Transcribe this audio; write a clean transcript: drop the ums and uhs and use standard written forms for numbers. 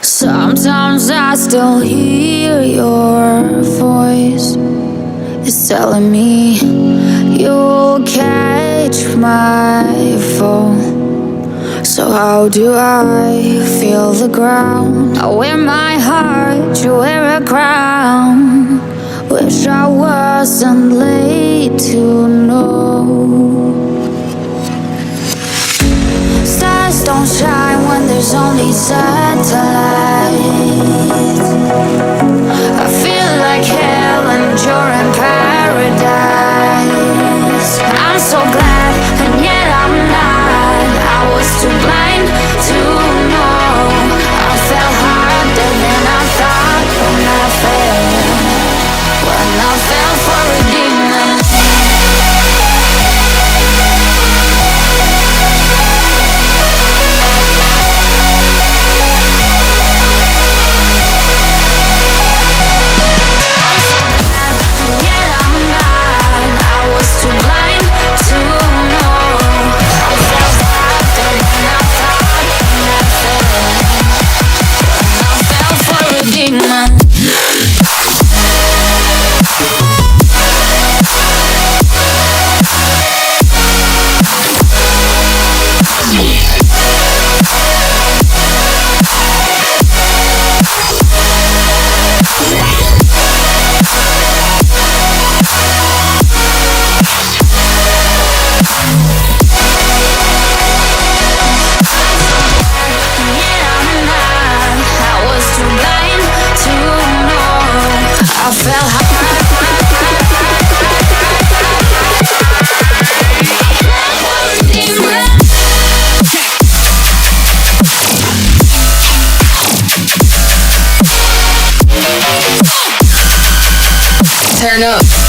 Sometimes I still hear your voice. It's telling me you'll catch my fall. So how do I feel the ground? I wear my heart, you wear a crown. Wish I wasn't late to know. Stars don't shine when there's only satellites. I feel like hell and you're in paradise. I'm so glad and yet I'm not. I was too blind to know. I fell harder than I thought when I fell for a demon. Turn up.